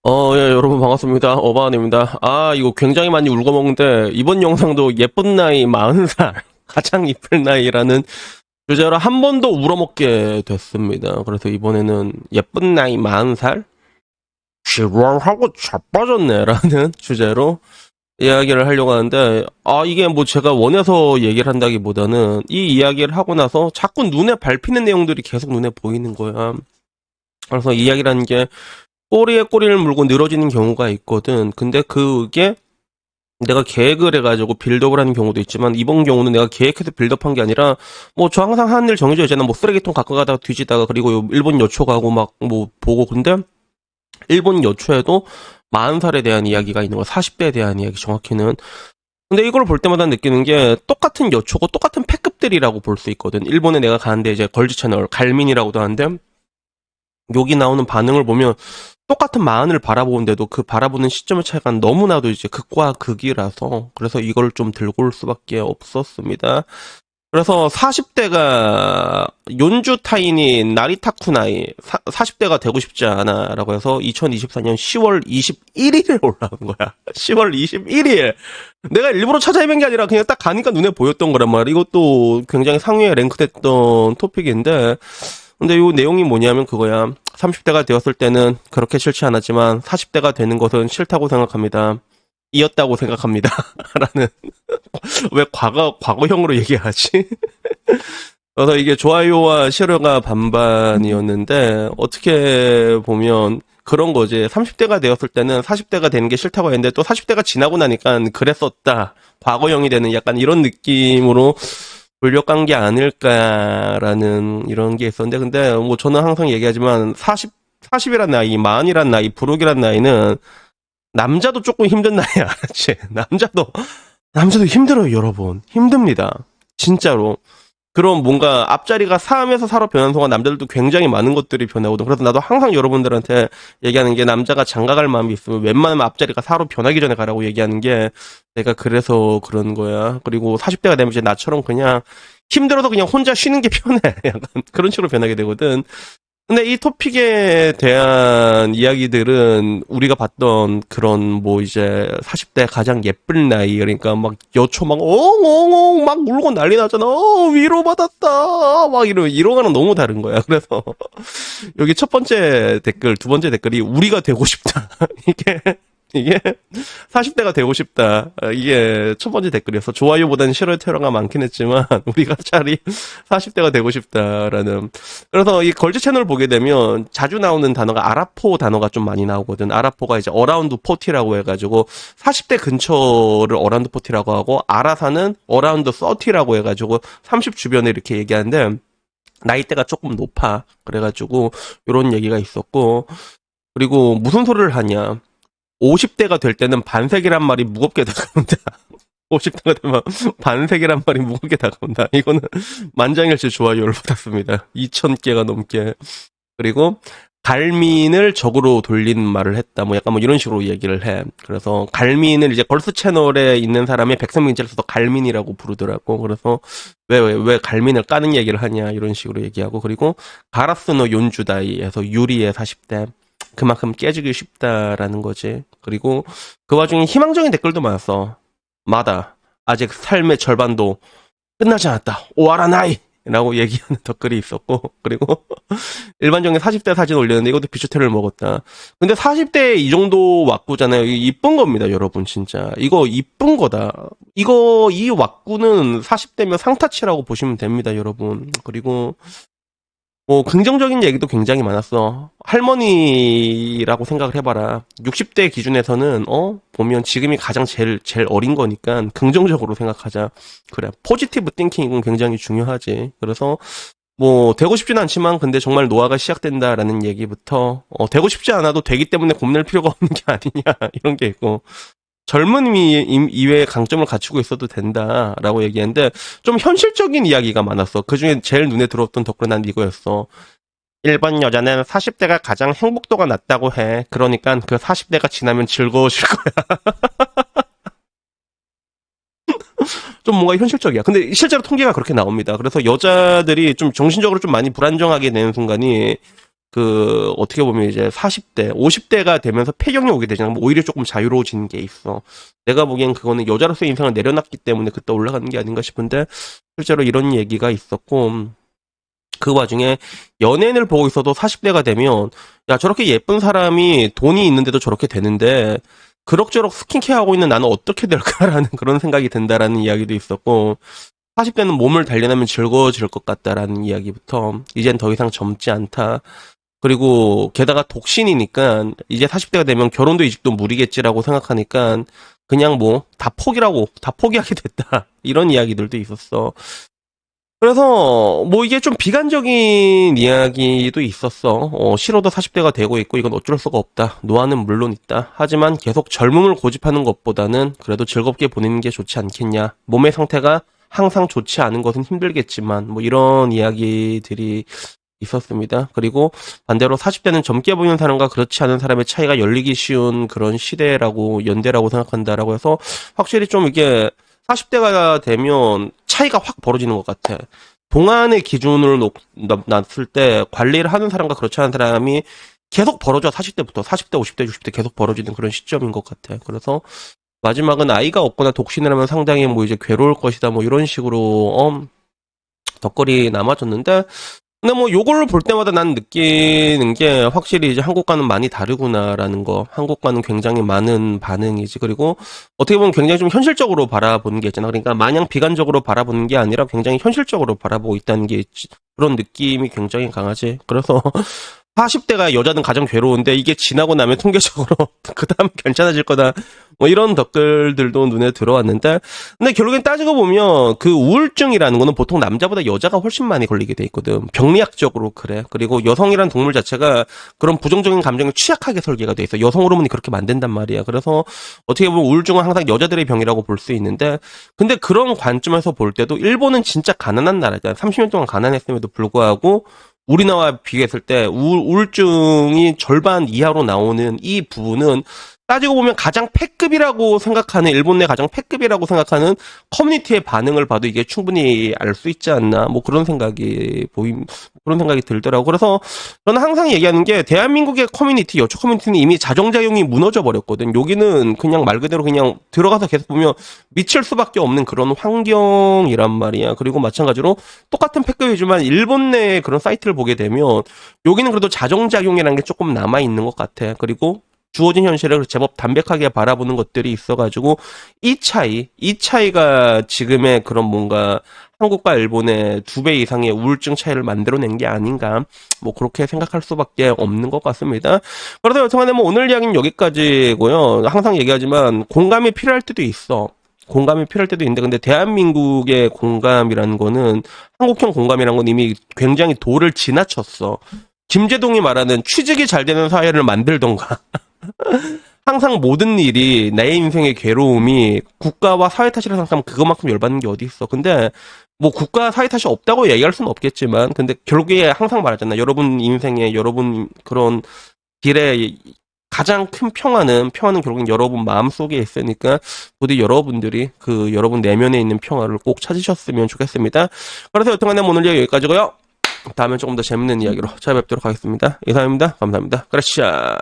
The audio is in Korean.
예, 여러분 반갑습니다. 어바운입니다. 이거 굉장히 많이 울고 먹는데, 이번 영상도 예쁜 나이 40살, 가장 이쁠 나이라는 주제로 한 번 더 울어먹게 됐습니다. 그래서 이번에는 예쁜 나이 40살? 지랄하고 자빠졌네라는 주제로 이야기를 하려고 하는데, 이게 뭐 제가 원해서 얘기를 한다기보다는 이 이야기를 하고 나서 자꾸 눈에 밟히는 내용들이 계속 눈에 보이는 거야. 그래서 이야기라는 게 꼬리에 꼬리를 물고 늘어지는 경우가 있거든. 근데 그게 내가 계획을 해가지고 빌드업을 하는 경우도 있지만, 이번 경우는 내가 계획해서 빌드업한 게 아니라 뭐 저 항상 하는 일 정해져 있잖아. 뭐 쓰레기통 갖고 가다가 뒤지다가, 그리고 일본 여초 가고 막 뭐 보고. 근데 일본 여초에도 40살에 대한 이야기가 있는 거야. 40대에 대한 이야기 정확히는. 근데 이걸 볼 때마다 느끼는 게 똑같은 여초고 똑같은 패급들이라고 볼 수 있거든. 일본에 내가 가는데 이제 걸즈 채널 갈민이라고도 하는데, 여기 나오는 반응을 보면 똑같은 마흔을 바라보는데도 그 바라보는 시점의 차이가 너무나도 이제 극과 극이라서, 그래서 이걸 좀 들고 올 수밖에 없었습니다. 그래서 40대가 연주 타인인 나리타쿠나이 40대가 되고 싶지 않아 라고 해서 2024년 10월 21일에 올라온 거야. 10월 21일. 내가 일부러 찾아 헤맨 게 아니라 그냥 딱 가니까 눈에 보였던 거란 말이야. 이것도 굉장히 상위에 랭크됐던 토픽인데, 근데 이 내용이 뭐냐면 그거야. 30대가 되었을 때는 그렇게 싫지 않았지만 40대가 되는 것은 싫다고 생각합니다. 이었다고 생각합니다. 라는. 왜 과거형으로 얘기하지? 그래서 이게 좋아요와 싫어가 반반이었는데, 어떻게 보면 그런 거지. 30대가 되었을 때는 40대가 되는 게 싫다고 했는데, 또 40대가 지나고 나니까 그랬었다. 과거형이 되는 약간 이런 느낌으로 돌려간 게 아닐까라는 이런 게 있었는데, 근데 뭐 저는 항상 얘기하지만 40이란 나이, 40이란 나이, 부록이란 나이는 남자도 조금 힘든 나이야. 알았지? 남자도 힘들어요, 여러분. 힘듭니다. 진짜로. 그럼 뭔가 앞자리가 3에서 4로 변하는 동안 남자들도 굉장히 많은 것들이 변하거든. 그래서 나도 항상 여러분들한테 얘기하는 게, 남자가 장가갈 마음이 있으면 웬만하면 앞자리가 4로 변하기 전에 가라고 얘기하는 게, 내가 그래서 그런 거야. 그리고 40대가 되면 이제 나처럼 그냥 힘들어서 그냥 혼자 쉬는 게 편해. 약간 그런 식으로 변하게 되거든. 근데 이 토픽에 대한 이야기들은 우리가 봤던 그런 뭐 이제 40대 가장 예쁜 나이, 그러니까 막 여초 막 엉엉엉 막 울고 난리 나잖아. 위로받았다. 막 이러고는 너무 다른 거야. 그래서 여기 첫 번째 댓글, 두 번째 댓글이 우리가 되고 싶다. 이게 40대가 되고 싶다. 이게 첫 번째 댓글이었어. 좋아요보다는 싫어요 테러가 많긴 했지만 우리가 차라리 40대가 되고 싶다라는. 그래서 이 걸즈 채널 보게 되면 자주 나오는 단어가 아라포 단어가 좀 많이 나오거든. 아라포가 이제 어라운드 40라고 해가지고 40대 근처를 어라운드 40라고 하고, 아라사는 어라운드 30라고 해가지고 30 주변에 이렇게 얘기하는데, 나이대가 조금 높아. 그래가지고 이런 얘기가 있었고, 그리고 무슨 소리를 하냐. 50대가 될 때는 반색이란 말이 무겁게 다가온다. 50대가 되면 반색이란 말이 무겁게 다가온다. 이거는 만장일치 좋아요를 받았습니다. 2000개가 넘게. 그리고 갈민을 적으로 돌린 말을 했다. 뭐 약간 뭐 이런 식으로 얘기를 해. 그래서 갈민을 이제 걸스 채널에 있는 사람의 백성민자를 써서 갈민이라고 부르더라고. 그래서 왜 갈민을 까는 얘기를 하냐 이런 식으로 얘기하고, 그리고 가라스노 연주다이에서 유리의 40대. 그만큼 깨지기 쉽다라는 거지. 그리고 그 와중에 희망적인 댓글도 많았어. 마다 아직 삶의 절반도 끝나지 않았다. 오아라 나이! 라고 얘기하는 댓글이 있었고, 그리고 일반적인 40대 사진 올렸는데 이것도 비추테를 먹었다. 근데 40대에 이 정도 왁구잖아요. 이쁜 겁니다, 여러분. 진짜 이거 이쁜 거다. 이 왁구는 40대면 상타치라고 보시면 됩니다, 여러분. 그리고 뭐 긍정적인 얘기도 굉장히 많았어. 할머니라고 생각을 해봐라. 60대 기준에서는 보면 지금이 가장 제일 어린 거니까 긍정적으로 생각하자. 그래, 포지티브 띵킹은 굉장히 중요하지. 그래서 뭐 되고 싶진 않지만, 근데 정말 노화가 시작된다라는 얘기부터, 되고 싶지 않아도 되기 때문에 고민할 필요가 없는 게 아니냐 이런 게 있고, 젊음이 이외의 강점을 갖추고 있어도 된다라고 얘기했는데, 좀 현실적인 이야기가 많았어. 그중에 제일 눈에 들어왔던 덕분에 난 이거였어. 일본 여자는 40대가 가장 행복도가 낮다고 해. 그러니까 그 40대가 지나면 즐거워질 거야. 좀 뭔가 현실적이야. 근데 실제로 통계가 그렇게 나옵니다. 그래서 여자들이 좀 정신적으로 좀 많이 불안정하게 되는 순간이 어떻게 보면 이제 40대, 50대가 되면서 폐경이 오게 되잖아. 오히려 조금 자유로워지는 게 있어. 내가 보기엔 그거는 여자로서의 인생을 내려놨기 때문에 그때 올라가는 게 아닌가 싶은데, 실제로 이런 얘기가 있었고, 그 와중에 연예인을 보고 있어도 40대가 되면, 야, 저렇게 예쁜 사람이 돈이 있는데도 저렇게 되는데, 그럭저럭 스킨케어하고 있는 나는 어떻게 될까라는 그런 생각이 든다라는 이야기도 있었고, 40대는 몸을 단련하면 즐거워질 것 같다라는 이야기부터, 이젠 더 이상 젊지 않다. 그리고 게다가 독신이니까 이제 40대가 되면 결혼도 이직도 무리겠지라고 생각하니까 그냥 뭐 다 포기하게 됐다. 이런 이야기들도 있었어. 그래서 뭐 이게 좀 비관적인 이야기도 있었어. 싫어도 40대가 되고 있고 이건 어쩔 수가 없다. 노안은 물론 있다. 하지만 계속 젊음을 고집하는 것보다는 그래도 즐겁게 보내는 게 좋지 않겠냐. 몸의 상태가 항상 좋지 않은 것은 힘들겠지만 뭐 이런 이야기들이 있었습니다. 그리고 반대로 40대는 젊게 보이는 사람과 그렇지 않은 사람의 차이가 열리기 쉬운 그런 연대라고 생각한다라고 해서 확실히 좀 이게 40대가 되면 차이가 확 벌어지는 것 같아. 동안의 기준을 놨을 때 관리를 하는 사람과 그렇지 않은 사람이 계속 벌어져. 40대부터 40대, 50대, 60대 계속 벌어지는 그런 시점인 것 같아. 그래서 마지막은 아이가 없거나 독신을 하면 상당히 뭐 이제 괴로울 것이다 뭐 이런 식으로 덧글이 남아졌는데, 근데 뭐 요걸로 볼 때마다 난 느끼는 게 확실히 이제 한국과는 많이 다르구나라는 거. 한국과는 굉장히 많은 반응이지. 그리고 어떻게 보면 굉장히 좀 현실적으로 바라보는 게 있잖아. 그러니까 마냥 비관적으로 바라보는 게 아니라 굉장히 현실적으로 바라보고 있다는 게 그런 느낌이 굉장히 강하지. 그래서 40대가 여자는 가장 괴로운데 이게 지나고 나면 통계적으로 그 다음 괜찮아질 거다. 뭐 이런 댓글들도 눈에 들어왔는데, 근데 결국엔 따지고 보면 그 우울증이라는 거는 보통 남자보다 여자가 훨씬 많이 걸리게 돼 있거든. 병리학적으로 그래. 그리고 여성이란 동물 자체가 그런 부정적인 감정에 취약하게 설계가 돼 있어. 여성 호르몬이 그렇게 만든단 말이야. 그래서 어떻게 보면 우울증은 항상 여자들의 병이라고 볼 수 있는데, 근데 그런 관점에서 볼 때도 일본은 진짜 가난한 나라잖아. 30년 동안 가난했음에도 불구하고 우리나라와 비교했을 때 우울증이 절반 이하로 나오는 이 부분은 따지고 보면 가장 패급이라고 생각하는, 일본 내 가장 패급이라고 생각하는 커뮤니티의 반응을 봐도 이게 충분히 알 수 있지 않나, 뭐 그런 생각이 그런 생각이 들더라고. 그래서 저는 항상 얘기하는 게 대한민국의 커뮤니티, 여초 커뮤니티는 이미 자정작용이 무너져 버렸거든. 여기는 그냥 말 그대로 그냥 들어가서 계속 보면 미칠 수밖에 없는 그런 환경이란 말이야. 그리고 마찬가지로 똑같은 패급이지만 일본 내 그런 사이트를 보게 되면 여기는 그래도 자정작용이라는 게 조금 남아있는 것 같아. 그리고 주어진 현실을 제법 담백하게 바라보는 것들이 있어가지고 이 차이가 지금의 그런 뭔가 한국과 일본의 2배 이상의 우울증 차이를 만들어낸 게 아닌가, 뭐 그렇게 생각할 수밖에 없는 것 같습니다. 그래서 여튼간에 뭐 오늘 이야기는 여기까지고요. 항상 얘기하지만 공감이 필요할 때도 있어. 공감이 필요할 때도 있는데, 근데 대한민국의 공감이라는 거는, 한국형 공감이라는 건 이미 굉장히 도를 지나쳤어. 김제동이 말하는 취직이 잘 되는 사회를 만들던가. 항상 모든 일이 내 인생의 괴로움이 국가와 사회 탓이라 생각하면 그것만큼 열받는 게 어디 있어. 근데 뭐 국가 사회 탓이 없다고 얘기할 수는 없겠지만, 근데 결국에 항상 말하잖아. 여러분 인생에, 여러분 그런 길에 가장 큰 평화는 결국엔 여러분 마음속에 있으니까 부디 여러분들이 그 여러분 내면에 있는 평화를 꼭 찾으셨으면 좋겠습니다. 그래서 여튼간에 오늘 여기까지고요. 다음에 조금 더 재밌는 이야기로 찾아뵙도록 하겠습니다. 이상입니다. 감사합니다. 그라시아.